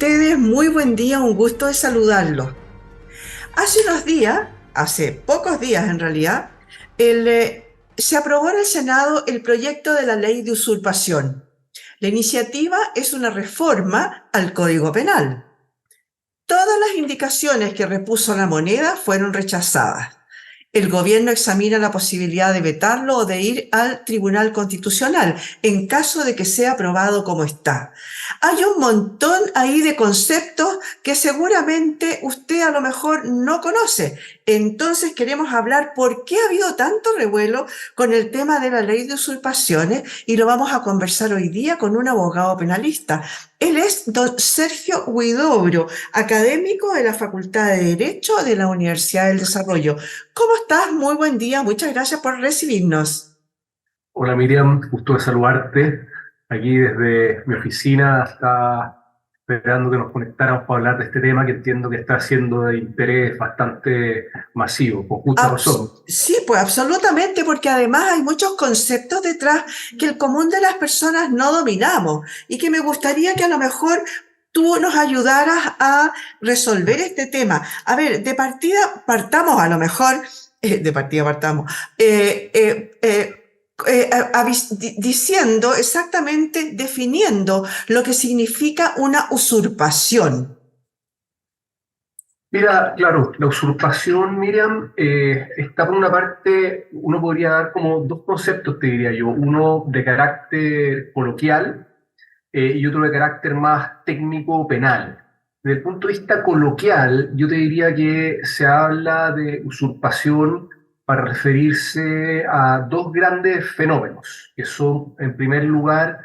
ustedes? Muy buen día, un gusto de saludarlos. Hace unos días, hace pocos días en realidad, se aprobó en el Senado el proyecto de la ley de usurpación. La iniciativa es una reforma al Código Penal. Todas las indicaciones que repuso la moneda fueron rechazadas. El gobierno examina la posibilidad de vetarlo o de ir al Tribunal Constitucional en caso de que sea aprobado como está. Hay un montón ahí de conceptos que seguramente usted a lo mejor no conoce. Entonces queremos hablar por qué ha habido tanto revuelo con el tema de la ley de usurpaciones y lo vamos a conversar hoy día con un abogado penalista. Él es don Sergio Huidobro, académico de la Facultad de Derecho de la Universidad del Desarrollo. ¿Cómo estás? Muy buen día. Muchas gracias por recibirnos. Hola Miriam, gusto de saludarte. Aquí desde mi oficina está esperando que nos conectáramos para hablar de este tema que entiendo que está siendo de interés bastante masivo, con justa razón. Sí, pues absolutamente, porque además hay muchos conceptos detrás que el común de las personas no dominamos y que me gustaría que a lo mejor tú nos ayudaras a resolver este tema. A ver, de partida partamos a lo mejor, de partida partamos, diciendo exactamente, definiendo lo que significa una usurpación. Mira, claro, la usurpación, Miriam, está por una parte, uno podría dar como dos conceptos, te diría yo, uno de carácter coloquial y otro de carácter más técnico penal. Desde el punto de vista coloquial, yo te diría que se habla de usurpación para referirse a dos grandes fenómenos, que son, en primer lugar,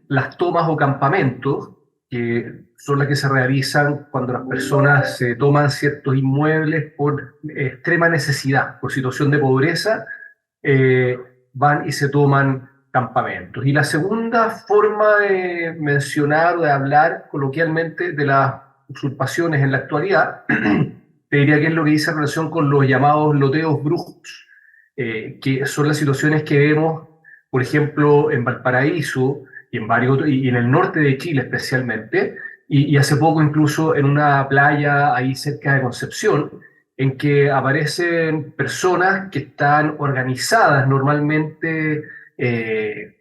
las tomas o campamentos, que son las que se realizan cuando las personas se toman ciertos inmuebles por extrema necesidad, por situación de pobreza, eh, van y se toman campamentos. Y la segunda forma de mencionar o de hablar coloquialmente de las usurpaciones en la actualidad, te diría que es lo que dice en relación con los llamados loteos brujos, que son las situaciones que vemos, por ejemplo, en Valparaíso y en y en el norte de Chile especialmente, y hace poco incluso en una playa ahí cerca de Concepción, en que aparecen personas que están organizadas normalmente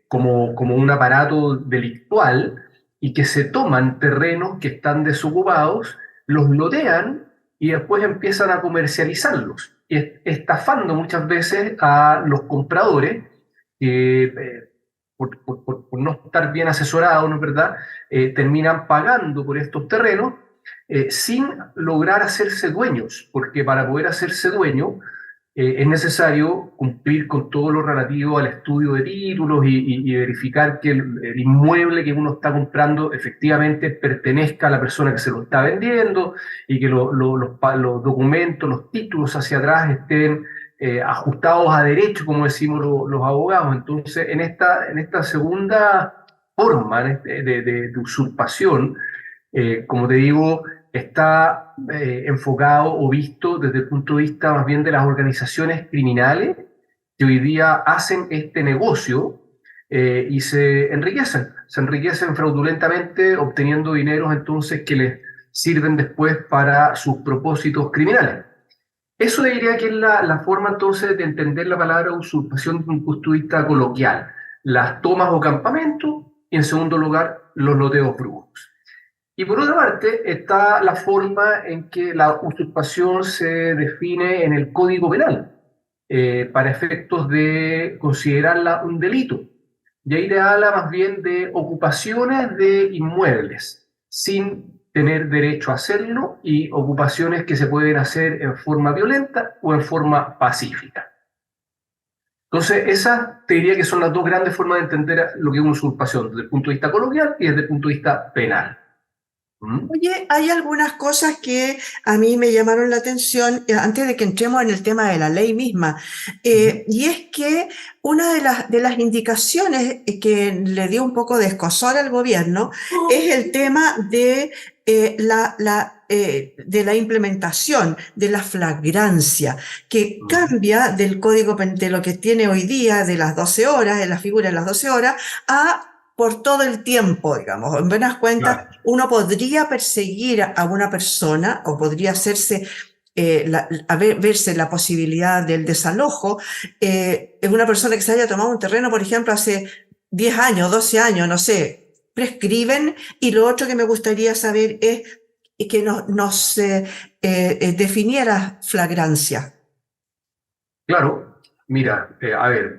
como un aparato delictual y que se toman terrenos que están desocupados, los lotean y después empiezan a comercializarlos, estafando muchas veces a los compradores que por no estar bien asesorados, ¿no es verdad? Terminan pagando por estos terrenos sin lograr hacerse dueños, porque para poder hacerse dueño es necesario cumplir con todo lo relativo al estudio de títulos y verificar que el inmueble que uno está comprando efectivamente pertenezca a la persona que se lo está vendiendo y que los documentos, los títulos hacia atrás estén ajustados a derecho, como decimos los abogados. Entonces, en esta segunda forma de usurpación, como te digo, está enfocado o visto desde el punto de vista más bien de las organizaciones criminales que hoy día hacen este negocio y se enriquecen fraudulentamente obteniendo dineros entonces que les sirven después para sus propósitos criminales. Eso diría que es la forma entonces de entender la palabra usurpación desde un punto de vista coloquial. Las tomas o campamentos y en segundo lugar los loteos brujos. Y por otra parte está la forma en que la usurpación se define en el Código Penal, para efectos de considerarla un delito. Y ahí te habla más bien de ocupaciones de inmuebles, sin tener derecho a hacerlo, y ocupaciones que se pueden hacer en forma violenta o en forma pacífica. Entonces, esas te diría que son las dos grandes formas de entender lo que es una usurpación, desde el punto de vista coloquial y desde el punto de vista penal. ¿Mm? Oye, hay algunas cosas que a mí me llamaron la atención antes de que entremos en el tema de la ley misma. Y es que una de las indicaciones que le dio un poco de escozor al gobierno es el tema de de la implementación de la flagrancia, que cambia del código de lo que tiene hoy día de las 12 horas, de la figura de las 12 horas, a por todo el tiempo, digamos. En buenas cuentas, Claro. uno podría perseguir a una persona o podría hacerse verse la posibilidad del desalojo en una persona que se haya tomado un terreno, por ejemplo, hace 10 años, 12 años, no sé, prescriben. Y lo otro que me gustaría saber es que nos definiera flagrancia. Claro, mira, a ver,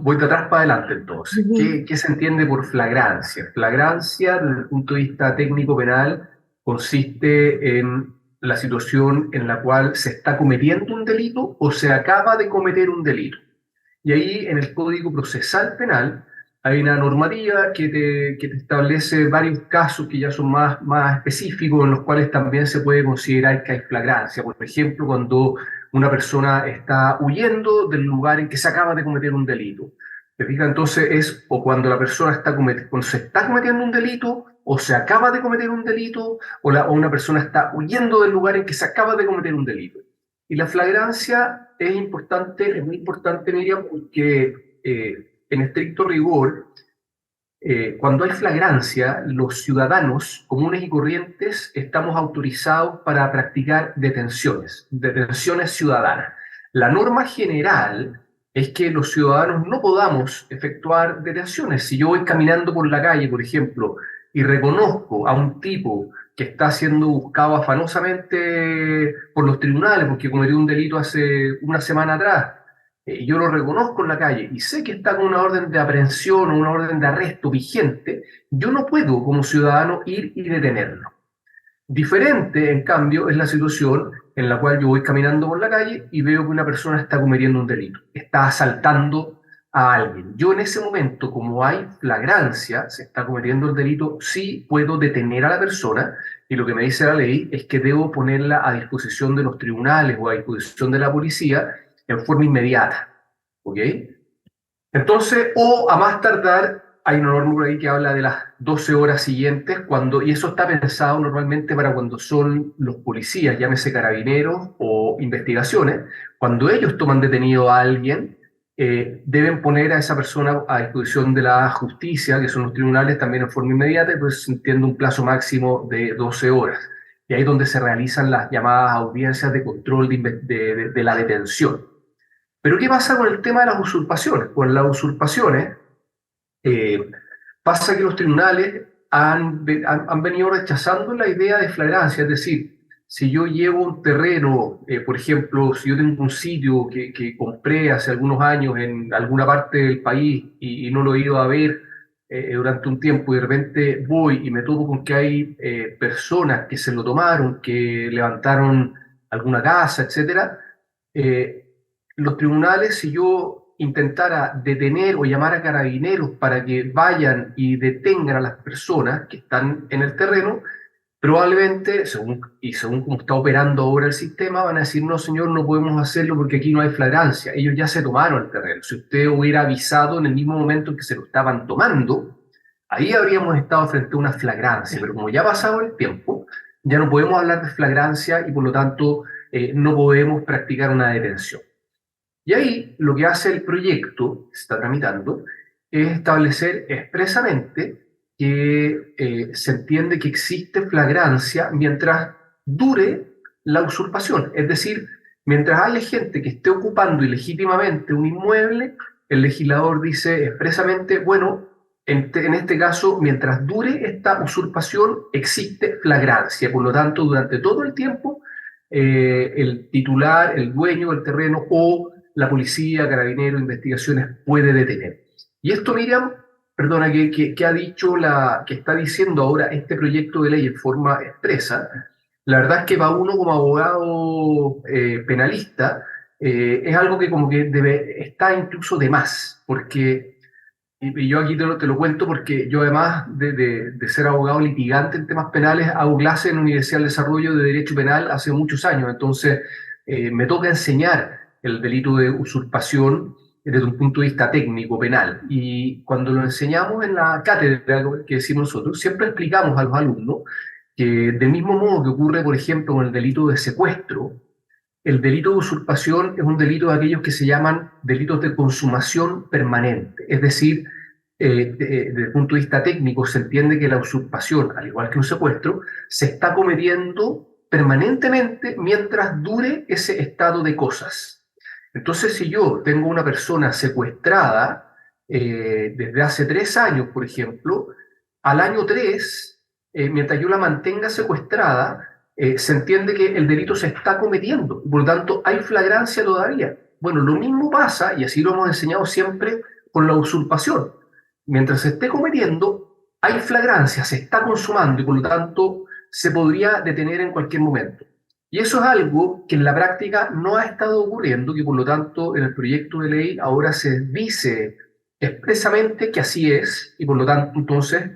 voy de atrás para adelante entonces. Ujú. ¿Qué se entiende por flagrancia? Flagrancia, desde el punto de vista técnico penal, consiste en la situación en la cual se está cometiendo un delito o se acaba de cometer un delito. Y ahí en el Código Procesal Penal hay una normativa que te establece varios casos que ya son más específicos, en los cuales también se puede considerar que hay flagrancia. Por ejemplo, cuando una persona está huyendo del lugar en que se acaba de cometer un delito. ¿Te fijas? Entonces es o cuando la persona cuando se está cometiendo un delito, o se acaba de cometer un delito, o una persona está huyendo del lugar en que se acaba de cometer un delito. Y la flagrancia es muy importante, Miriam, porque en estricto rigor, cuando hay flagrancia, los ciudadanos comunes y corrientes estamos autorizados para practicar detenciones ciudadanas. La norma general es que los ciudadanos no podamos efectuar detenciones. Si yo voy caminando por la calle, por ejemplo, y reconozco a un tipo que está siendo buscado afanosamente por los tribunales porque cometió un delito hace una semana atrás, yo lo reconozco en la calle y sé que está con una orden de aprehensión o una orden de arresto vigente, yo no puedo como ciudadano ir y detenerlo. Diferente, en cambio, es la situación en la cual yo voy caminando por la calle y veo que una persona está cometiendo un delito, está asaltando a alguien. Yo en ese momento, como hay flagrancia, se está cometiendo el delito, sí puedo detener a la persona, y lo que me dice la ley es que debo ponerla a disposición de los tribunales o a disposición de la policía en forma inmediata. ¿Ok? Entonces, o a más tardar, hay una norma por ahí que habla de las 12 horas siguientes, y eso está pensado normalmente para cuando son los policías, llámese carabineros o investigaciones, cuando ellos toman detenido a alguien, deben poner a esa persona a disposición de la justicia, que son los tribunales, también en forma inmediata, pues se entiende un plazo máximo de 12 horas. Y ahí es donde se realizan las llamadas audiencias de control de la detención. Pero ¿qué pasa con el tema de las usurpaciones? Con las usurpaciones eh, pasa que los tribunales han venido rechazando la idea de flagrancia, es decir, si yo llevo un terreno, por ejemplo, si yo tengo un sitio que compré hace algunos años en alguna parte del país y no lo he ido a ver durante un tiempo y de repente voy y me topo con que hay personas que se lo tomaron, que levantaron alguna casa, etcétera, eh, los tribunales, si yo intentara detener o llamar a carabineros para que vayan y detengan a las personas que están en el terreno, probablemente, según cómo está operando ahora el sistema, van a decir, no señor, no podemos hacerlo porque aquí no hay flagrancia. Ellos ya se tomaron el terreno. Si usted hubiera avisado en el mismo momento en que se lo estaban tomando, ahí habríamos estado frente a una flagrancia. Pero como ya ha pasado el tiempo, ya no podemos hablar de flagrancia y por lo tanto no podemos practicar una detención. Y ahí lo que hace el proyecto que se está tramitando es establecer expresamente que se entiende que existe flagrancia mientras dure la usurpación. Es decir, mientras haya gente que esté ocupando ilegítimamente un inmueble, el legislador dice expresamente, bueno, en este caso, mientras dure esta usurpación, existe flagrancia. Por lo tanto, durante todo el tiempo, el titular, el dueño del terreno o la policía, carabineros, investigaciones puede detener. Y esto, Miriam, perdona, que ha dicho que está diciendo ahora este proyecto de ley en forma expresa, la verdad es que va uno como abogado penalista, es algo que como que está incluso de más, porque, y yo aquí te lo cuento porque yo además de ser abogado litigante en temas penales, hago clases en la Universidad del Desarrollo de Derecho Penal hace muchos años, entonces me toca enseñar el delito de usurpación desde un punto de vista técnico, penal. Y cuando lo enseñamos en la cátedra que decimos nosotros, siempre explicamos a los alumnos que del mismo modo que ocurre, por ejemplo, con el delito de secuestro, el delito de usurpación es un delito de aquellos que se llaman delitos de consumación permanente. Es decir, desde el punto de vista técnico, se entiende que la usurpación, al igual que un secuestro, se está cometiendo permanentemente mientras dure ese estado de cosas. Entonces, si yo tengo una persona secuestrada desde hace 3 años, por ejemplo, al año 3, mientras yo la mantenga secuestrada, se entiende que el delito se está cometiendo, por lo tanto hay flagrancia todavía. Bueno, lo mismo pasa, y así lo hemos enseñado siempre, con la usurpación. Mientras se esté cometiendo, hay flagrancia, se está consumando y por lo tanto se podría detener en cualquier momento. Y eso es algo que en la práctica no ha estado ocurriendo, que por lo tanto en el proyecto de ley ahora se dice expresamente que así es y por lo tanto entonces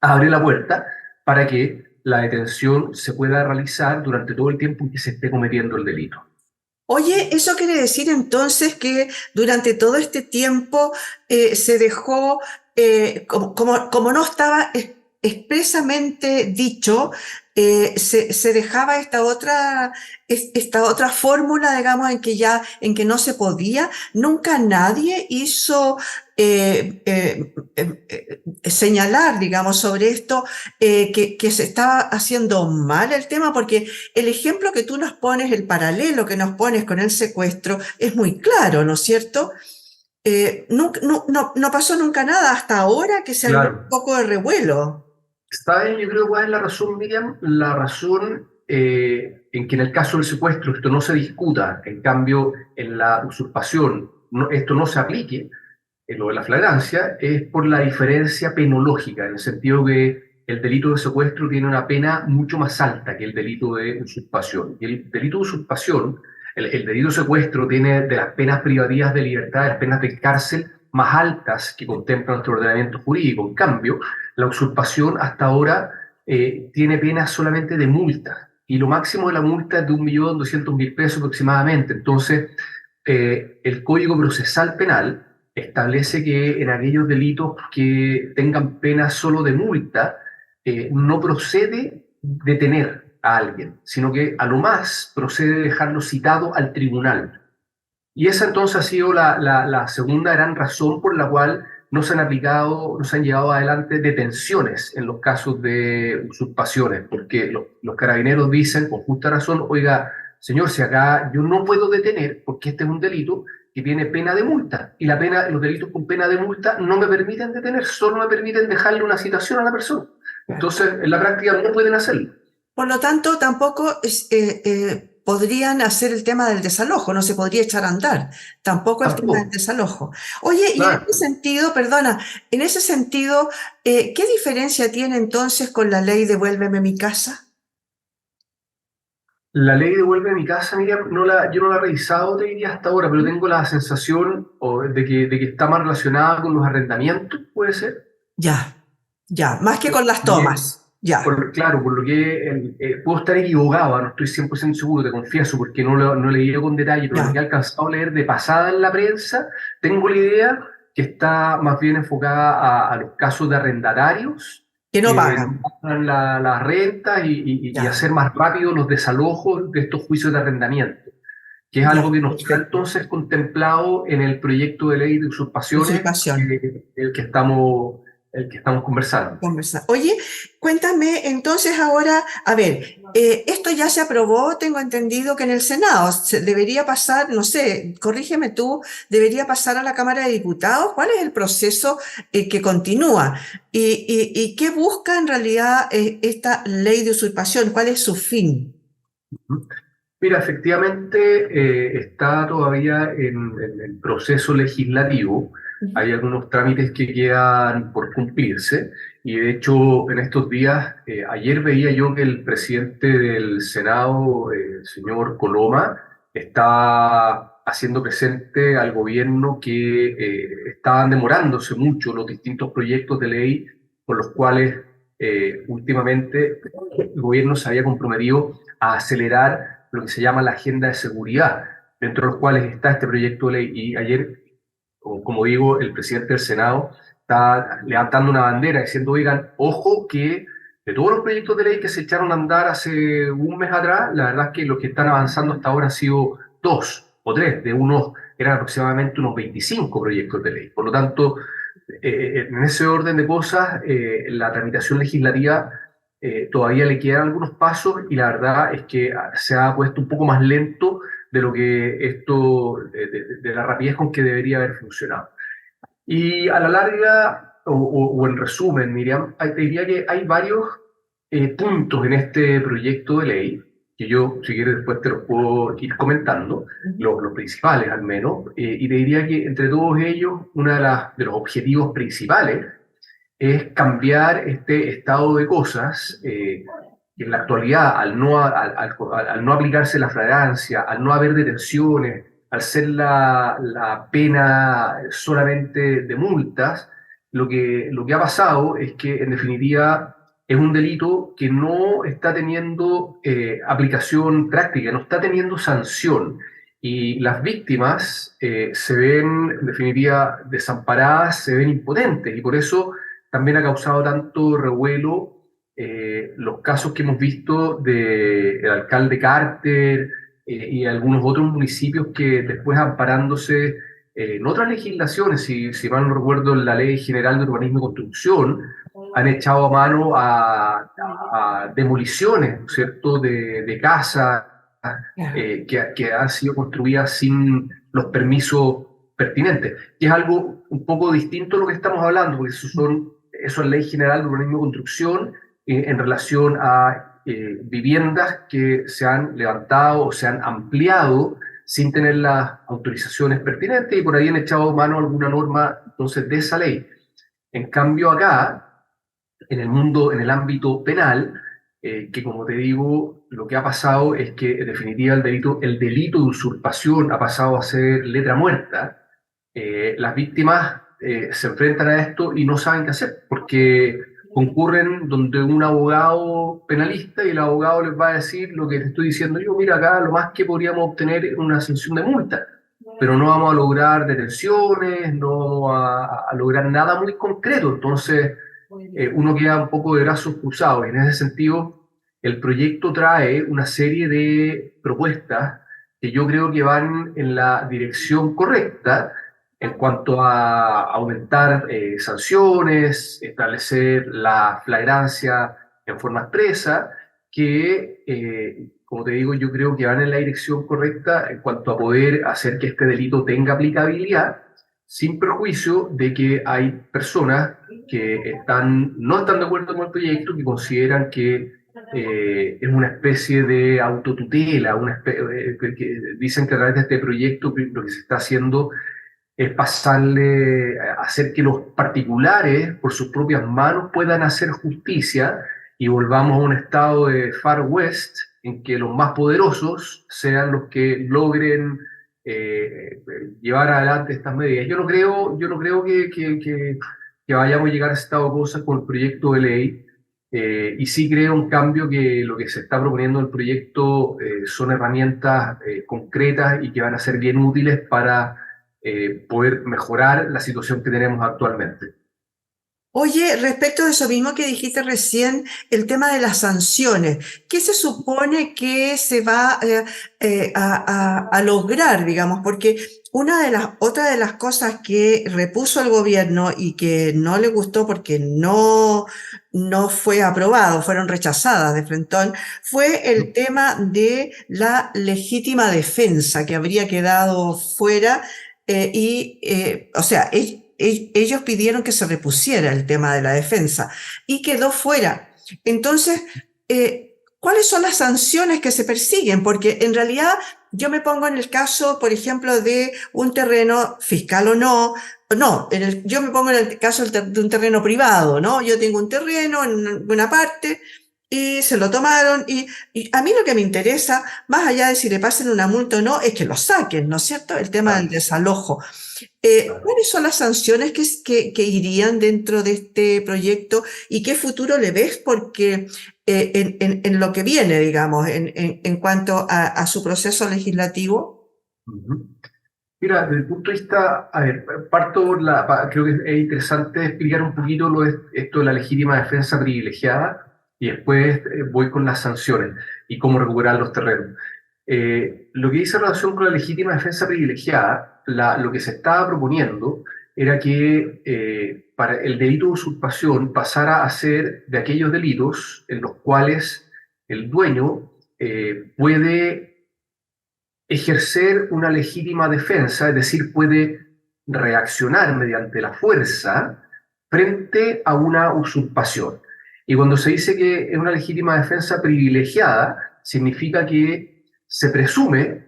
abre la puerta para que la detención se pueda realizar durante todo el tiempo en que se esté cometiendo el delito. Oye, ¿eso quiere decir entonces que durante todo este tiempo se dejó, como no estaba expresamente dicho, se dejaba esta otra fórmula, digamos, en que no se podía? Nunca nadie hizo señalar, digamos, sobre esto, que se estaba haciendo mal el tema, porque el ejemplo que tú nos pones, el paralelo que nos pones con el secuestro, es muy claro, ¿no es cierto? No pasó nunca nada hasta ahora que se armó un Claro. poco de revuelo. ¿Saben? Yo creo cuál es la razón, Miriam. La razón en que en el caso del secuestro esto no se discuta, en cambio en la usurpación esto no se aplique, en lo de la flagrancia, es por la diferencia penológica, en el sentido que el delito de secuestro tiene una pena mucho más alta que el delito de usurpación. Y el delito de usurpación, el delito de secuestro tiene de las penas privativas de libertad, de las penas de cárcel más altas que contempla nuestro ordenamiento jurídico. En cambio, la usurpación hasta ahora tiene penas solamente de multa, y lo máximo de la multa es de 1.200.000 pesos aproximadamente. Entonces, el Código Procesal Penal establece que en aquellos delitos que tengan pena solo de multa, no procede detener a alguien, sino que a lo más procede dejarlo citado al tribunal. Y esa entonces ha sido la segunda gran razón por la cual no se han aplicado, no se han llevado adelante detenciones en los casos de usurpaciones, porque los carabineros dicen con justa razón: oiga, señor, si acá yo no puedo detener porque este es un delito que tiene pena de multa, y los delitos con pena de multa no me permiten detener, solo me permiten dejarle una citación a la persona. Entonces, en la práctica no pueden hacerlo. Por lo tanto, tampoco podrían hacer el tema del desalojo, no se podría echar a andar, tampoco el tema del Tampoco. desalojo. Oye, y en ese Claro. sentido, perdona, en ese sentido, ¿qué diferencia tiene entonces con la ley Devuélveme mi casa? La ley devuelve a mi casa, Miriam, yo no la he revisado, te diría, hasta ahora, pero tengo la sensación de que está más relacionada con los arrendamientos, puede ser. Ya, ya, más que con las Porque, tomas, ya, claro, por lo que puedo estar equivocado, no estoy 100% seguro, te confieso, porque no he leído con detalle, pero lo que he ya. alcanzado a leer de pasada en la prensa, tengo la idea que está más bien enfocada a los casos de arrendatarios Que no que pagan, no pagan la renta y ya, hacer más rápido los desalojos de estos juicios de arrendamiento, que es ya, algo que no está perfecto. entonces contemplado en el proyecto de ley de usurpaciones, Usurpación. el el que estamos conversando. Conversar. Oye, cuéntame entonces ahora, a ver, esto ya se aprobó, tengo entendido que en el Senado debería pasar, no sé, corrígeme tú, debería pasar a la Cámara de Diputados. ¿Cuál es el proceso que continúa? ¿Y qué busca en realidad esta ley de usurpación? ¿Cuál es su fin? Mira, efectivamente está todavía en el proceso legislativo. Ujú. Hay algunos trámites que quedan por cumplirse y de hecho en estos días, ayer veía yo que el presidente del Senado, el señor Coloma, está haciendo presente al gobierno que estaban demorándose mucho los distintos proyectos de ley por los cuales últimamente el gobierno se había comprometido a acelerar lo que se llama la agenda de seguridad, dentro de los cuales está este proyecto de ley. Y ayer, como digo, el presidente del Senado está levantando una bandera diciendo: oigan, ojo que de todos los proyectos de ley que se echaron a andar hace un mes atrás, la verdad es que los que están avanzando hasta ahora han sido dos o tres, eran aproximadamente unos 25 proyectos de ley. Por lo tanto, en ese orden de cosas, la tramitación legislativa todavía le quedan algunos pasos y la verdad es que se ha puesto un poco más lento de lo que esto, de la rapidez con que debería haber funcionado. Y a la larga, o en resumen, Miriam, te diría que hay varios puntos en este proyecto de ley, que yo, si quieres, después te los puedo ir comentando, los principales al menos, y te diría que entre todos ellos, uno de los objetivos principales es cambiar este estado de cosas que en la actualidad, al no aplicarse la flagrancia, al no haber detenciones, al ser la pena solamente de multas, lo que ha pasado es que en definitiva es un delito que no está teniendo aplicación práctica, no está teniendo sanción. Y las víctimas se ven, en definitiva, desamparadas, se ven impotentes. Y por eso también ha causado tanto revuelo los casos que hemos visto del alcalde Carter y algunos otros municipios que después amparándose en otras legislaciones, si mal no recuerdo, en la Ley General de Urbanismo y Construcción, han echado a mano a demoliciones, ¿no es cierto?, de casas que han sido construidas sin los permisos pertinentes, que es algo un poco distinto a lo que estamos hablando, porque eso es Ley General de Urbanismo y Construcción en relación a viviendas que se han levantado o se han ampliado sin tener las autorizaciones pertinentes y por ahí han echado mano a alguna norma entonces de esa ley. En cambio acá, en el mundo, en el ámbito penal, que como te digo, lo que ha pasado es que en definitiva el delito de usurpación ha pasado a ser letra muerta. Las víctimas se enfrentan a esto y no saben qué hacer, porque concurren donde un abogado penalista y el abogado les va a decir lo que te estoy diciendo yo, mira acá lo más que podríamos obtener es una sanción de multa, pero no vamos a lograr detenciones, no vamos a lograr nada muy concreto, entonces uno queda un poco de brazos cruzados y en ese sentido el proyecto trae una serie de propuestas que yo creo que van en la dirección correcta en cuanto a aumentar sanciones, establecer la flagrancia en forma expresa, que, como te digo, yo creo que van en la dirección correcta en cuanto a poder hacer que este delito tenga aplicabilidad, sin perjuicio de que hay personas que no están de acuerdo con el proyecto, que consideran que es una especie de autotutela, que dicen que a través de este proyecto lo que se está haciendo es hacer que los particulares por sus propias manos puedan hacer justicia y volvamos a un estado de Far West en que los más poderosos sean los que logren llevar adelante estas medidas. Yo no creo que vayamos a llegar a ese estado de cosas con el proyecto de ley. Y sí creo, en cambio, que lo que se está proponiendo en el proyecto son herramientas concretas y que van a ser bien útiles para poder mejorar la situación que tenemos actualmente. Oye, respecto de eso mismo que dijiste recién, el tema de las sanciones, ¿qué se supone que se va a lograr, digamos? Porque otra de las cosas que repuso el gobierno y que no le gustó porque no fue aprobado, fueron rechazadas de frentón, fue el tema de la legítima defensa que habría quedado fuera o sea, ellos pidieron que se repusiera el tema de la defensa y quedó fuera. Entonces, ¿cuáles son las sanciones que se persiguen? Porque en realidad yo me pongo en el caso, por ejemplo, de un terreno fiscal o no, yo me pongo en el caso de un terreno privado, ¿no? Yo tengo un terreno en una parte y se lo tomaron y a mí lo que me interesa, más allá de si le pasen una multa o no, es que lo saquen, ¿no es cierto? El tema del desalojo. ¿Cuáles son las sanciones que irían dentro de este proyecto y qué futuro le ves? Porque en lo que viene, digamos, en cuanto a su proceso legislativo. Uh-huh. Mira, desde el punto de vista, a ver, creo que es interesante explicar un poquito esto de la legítima defensa privilegiada y después voy con las sanciones y cómo recuperar los terrenos. Lo que dice en relación con la legítima defensa privilegiada, lo que se estaba proponiendo era que para el delito de usurpación pasara a ser de aquellos delitos en los cuales el dueño puede ejercer una legítima defensa, es decir, puede reaccionar mediante la fuerza frente a una usurpación. Y cuando se dice que es una legítima defensa privilegiada, significa que se presume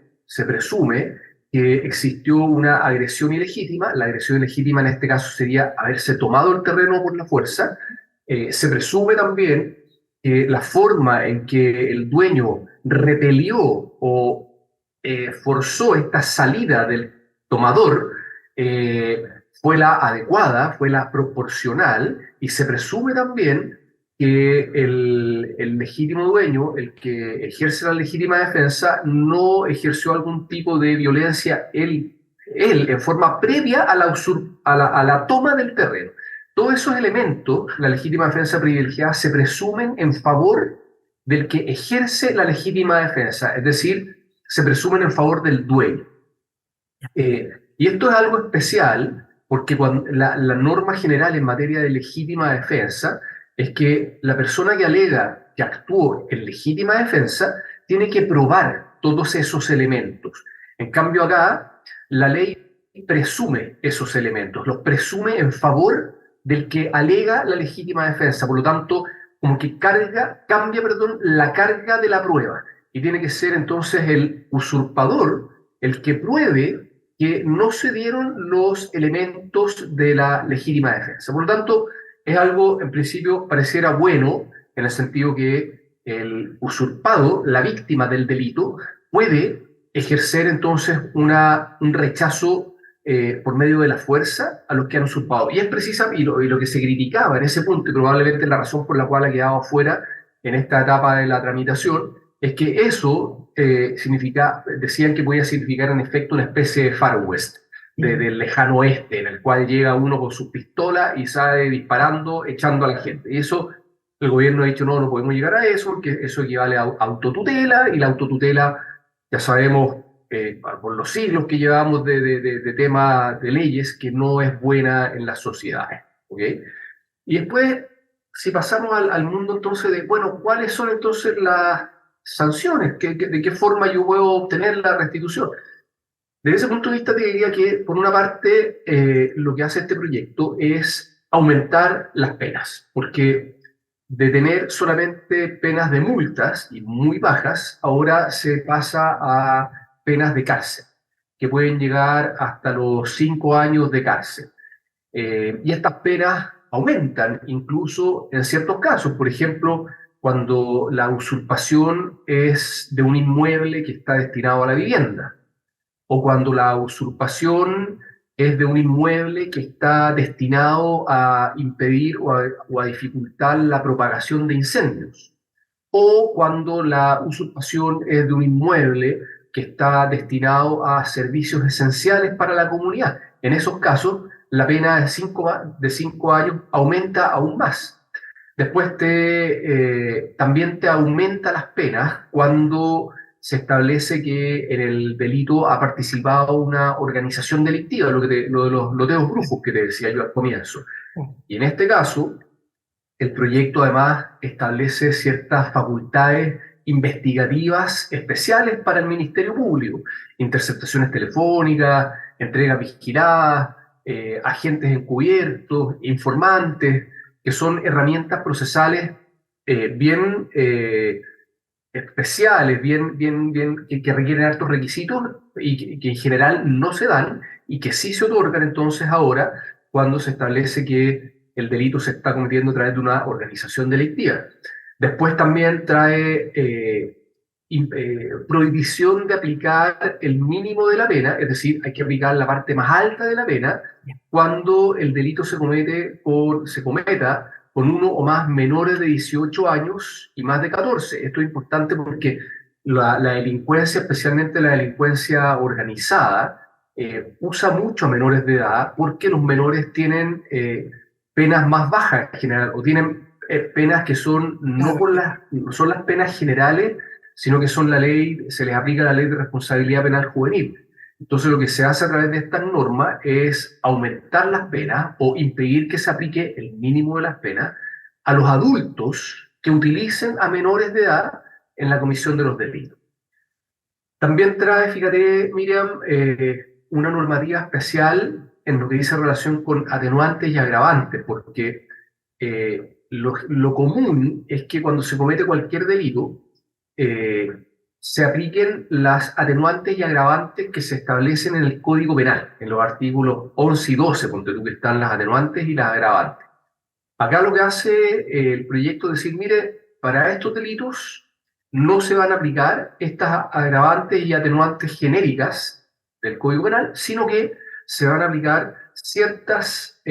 que existió una agresión ilegítima. La agresión ilegítima en este caso sería haberse tomado el terreno por la fuerza. Se presume también que la forma en que el dueño repelió o forzó esta salida del tomador fue la adecuada, fue la proporcional, y se presume también que el legítimo dueño, el que ejerce la legítima defensa, no ejerció algún tipo de violencia él en forma previa a la toma del terreno. Todos esos elementos, la legítima defensa privilegiada, se presumen en favor del que ejerce la legítima defensa, es decir, se presumen en favor del dueño. Y esto es algo especial porque la norma general en materia de legítima defensa es que la persona que alega que actuó en legítima defensa tiene que probar todos esos elementos. En cambio acá, la ley presume esos elementos, los presume en favor del que alega la legítima defensa. Por lo tanto, como que cambia, la carga de la prueba. Y tiene que ser entonces el usurpador el que pruebe que no se dieron los elementos de la legítima defensa. Por lo tanto, es algo, en principio, pareciera bueno, en el sentido que el usurpado, la víctima del delito, puede ejercer entonces un rechazo por medio de la fuerza a los que han usurpado. Y es precisamente y lo que se criticaba en ese punto, y probablemente la razón por la cual ha quedado fuera en esta etapa de la tramitación, es que eso decían que podía significar en efecto una especie de Far West, del lejano oeste, en el cual llega uno con su pistola y sale disparando, echando a la gente. Y eso, el gobierno ha dicho, no podemos llegar a eso, porque eso equivale a autotutela, y la autotutela, ya sabemos, por los siglos que llevamos de tema de leyes, que no es buena en las sociedades. ¿Okay? Y después, si pasamos al mundo entonces de, bueno, ¿cuáles son entonces las sanciones? ¿De qué forma yo puedo obtener la restitución? Desde ese punto de vista te diría que, por una parte, lo que hace este proyecto es aumentar las penas, porque de tener solamente penas de multas y muy bajas, ahora se pasa a penas de cárcel, que pueden llegar hasta los 5 años de cárcel. Y estas penas aumentan incluso en ciertos casos. Por ejemplo, cuando la usurpación es de un inmueble que está destinado a la vivienda, o cuando la usurpación es de un inmueble que está destinado a impedir o a dificultar la propagación de incendios, o cuando la usurpación es de un inmueble que está destinado a servicios esenciales para la comunidad. En esos casos, la pena de 5 años aumenta aún más. Después también te aumenta las penas cuando se establece que en el delito ha participado una organización delictiva, lo de los loteos brujos que te decía yo al comienzo. Y en este caso, el proyecto además establece ciertas facultades investigativas especiales para el Ministerio Público: interceptaciones telefónicas, entregas vigiladas, agentes encubiertos, informantes, que son herramientas procesales bien especiales, que requieren altos requisitos y que en general no se dan, y que sí se otorgan entonces ahora cuando se establece que el delito se está cometiendo a través de una organización delictiva. Después también trae prohibición de aplicar el mínimo de la pena, es decir, hay que aplicar la parte más alta de la pena cuando el delito se cometa con uno o más menores de 18 años y más de 14. Esto es importante porque la delincuencia, especialmente la delincuencia organizada, usa mucho a menores de edad, porque los menores tienen penas más bajas en general, o tienen penas que son no son las penas generales, sino que son se les aplica la ley de responsabilidad penal juvenil. Entonces lo que se hace a través de estas normas es aumentar las penas o impedir que se aplique el mínimo de las penas a los adultos que utilicen a menores de edad en la comisión de los delitos. También trae, fíjate, Miriam, una normativa especial en lo que dice relación con atenuantes y agravantes, porque lo común es que cuando se comete cualquier delito, eh, se apliquen las atenuantes y agravantes que se establecen en el Código Penal, en los artículos 11 y 12, ponte tú que están las atenuantes y las agravantes. Acá lo que hace el proyecto es decir, mire, para estos delitos no se van a aplicar estas agravantes y atenuantes genéricas del Código Penal, sino que se van a aplicar ciertas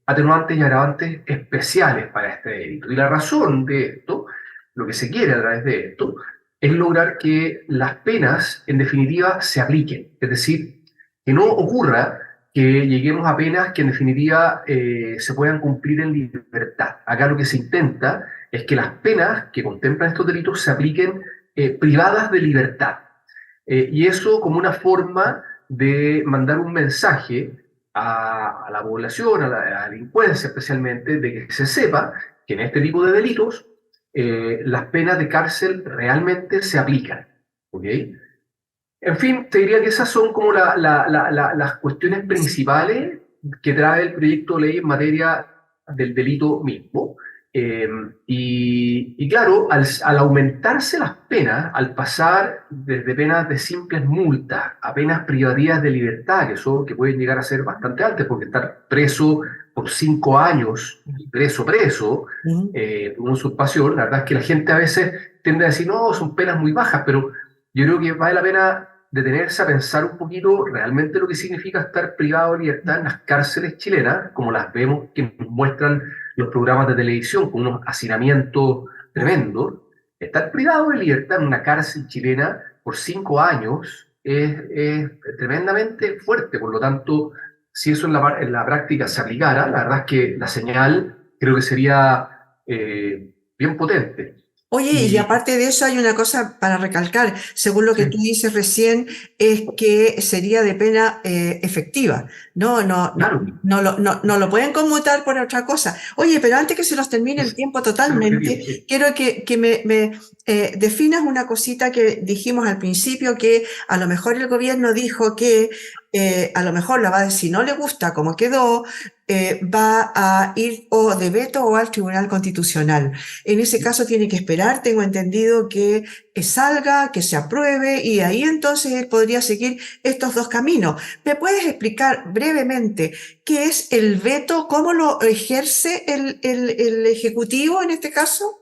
atenuantes y agravantes especiales para este delito. Y la razón de esto, lo que se quiere a través de esto, es lograr que las penas, en definitiva, se apliquen. Es decir, que no ocurra que lleguemos a penas que en definitiva se puedan cumplir en libertad. Acá lo que se intenta es que las penas que contemplan estos delitos se apliquen privadas de libertad. Y eso como una forma de mandar un mensaje a la población, a la delincuencia especialmente, de que se sepa que en este tipo de delitos las penas de cárcel realmente se aplican. ¿Ok? En fin, te diría que esas son como las cuestiones principales que trae el proyecto de ley en materia del delito mismo. Y claro, al aumentarse las penas, al pasar desde penas de simples multas a penas privativas de libertad, que pueden llegar a ser bastante altas, porque estar preso por 5 años, preso, Ujú. una usurpación, la verdad es que la gente a veces tiende a decir, no, son penas muy bajas, pero yo creo que vale la pena detenerse a pensar un poquito realmente lo que significa estar privado de libertad en las cárceles chilenas, como las vemos que nos muestran los programas de televisión, con unos hacinamientos tremendos. Estar privado de libertad en una cárcel chilena por 5 años es tremendamente fuerte. Por lo tanto, si eso en la práctica se aplicara, la verdad es que la señal creo que sería bien potente. Oye, y Y aparte de eso hay una cosa para recalcar, según lo que tú sí, dices recién, es que sería de pena efectiva, claro, no lo pueden conmutar por otra cosa. Oye, pero antes que se nos termine el es tiempo el objetivo, totalmente, sí. quiero que me definas una cosita que dijimos al principio, que a lo mejor el gobierno dijo que a lo mejor la va a decir, si no le gusta cómo quedó, va a ir o de veto o al Tribunal Constitucional. En ese caso tiene que esperar, tengo entendido que salga, que se apruebe y ahí entonces él podría seguir estos dos caminos. ¿Me puedes explicar brevemente qué es el veto, cómo lo ejerce el Ejecutivo en este caso?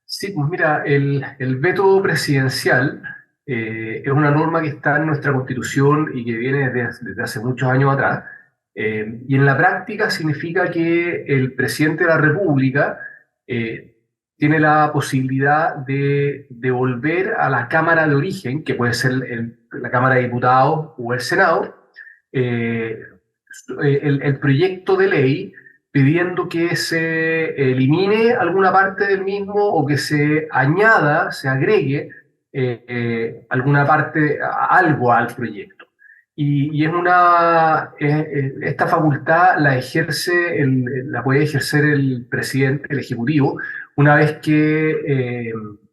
Sí, pues mira, el veto presidencial es una norma que está en nuestra Constitución y que viene desde hace muchos años atrás. Y en la práctica significa que el presidente de la República eh, tiene la posibilidad de devolver a la Cámara de origen, que puede ser la Cámara de Diputados o el Senado, eh, el proyecto de ley pidiendo que se elimine alguna parte del mismo o que se añada, se agregue alguna parte, algo al proyecto. Y es esta facultad la la puede ejercer el presidente, el ejecutivo, una vez que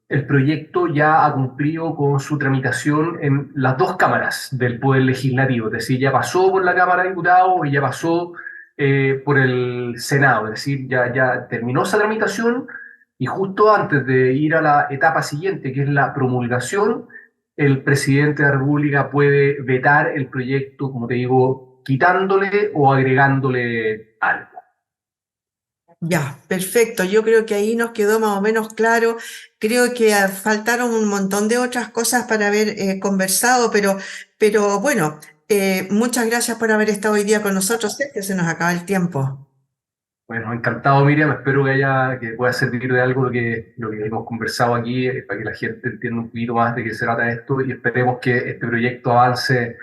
el proyecto ya ha cumplido con su tramitación en las dos cámaras del Poder Legislativo, es decir, ya pasó por la Cámara de Diputados y ya pasó por el Senado, es decir, ya terminó esa tramitación y justo antes de ir a la etapa siguiente, que es la promulgación, el presidente de la República puede vetar el proyecto, como te digo, quitándole o agregándole algo. Ya, perfecto. Yo creo que ahí nos quedó más o menos claro. Creo que faltaron un montón de otras cosas para haber conversado, pero bueno, muchas gracias por haber estado hoy día con nosotros. Sé que se nos acaba el tiempo. Bueno, encantado, Miriam. Espero que pueda servir de algo lo que hemos conversado aquí, para que la gente entienda un poquito más de qué se trata esto y esperemos que este proyecto avance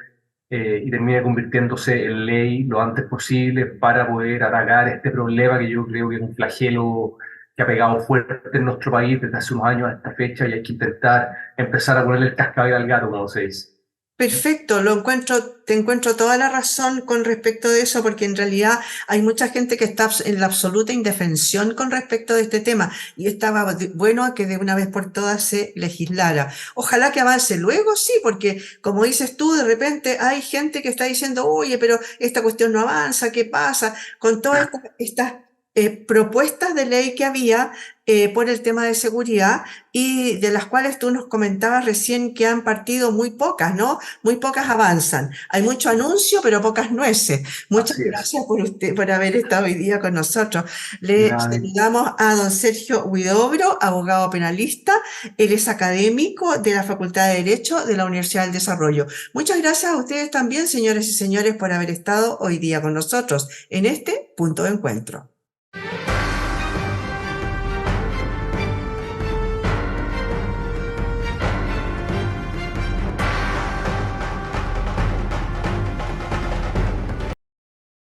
y termine convirtiéndose en ley lo antes posible para poder atacar este problema que yo creo que es un flagelo que ha pegado fuerte en nuestro país desde hace unos años a esta fecha y hay que intentar empezar a ponerle el cascabel al gato, como se dice. Perfecto, te encuentro toda la razón con respecto de eso, porque en realidad hay mucha gente que está en la absoluta indefensión con respecto de este tema y estaba bueno que de una vez por todas se legislara. Ojalá que avance luego, sí, porque como dices tú, de repente hay gente que está diciendo, oye, pero esta cuestión no avanza, ¿qué pasa? Con todas estas propuestas de ley que había por el tema de seguridad y de las cuales tú nos comentabas recién que han partido muy pocas, ¿no? Muy pocas avanzan. Hay mucho anuncio, pero pocas nueces. Muchas Así es. gracias por usted, por haber estado hoy día con nosotros. Le Nada, saludamos a don Sergio Huidobro, abogado penalista. Él es académico de la Facultad de Derecho de la Universidad del Desarrollo. Muchas gracias a ustedes también, señores y señores, por haber estado hoy día con nosotros en este punto de encuentro.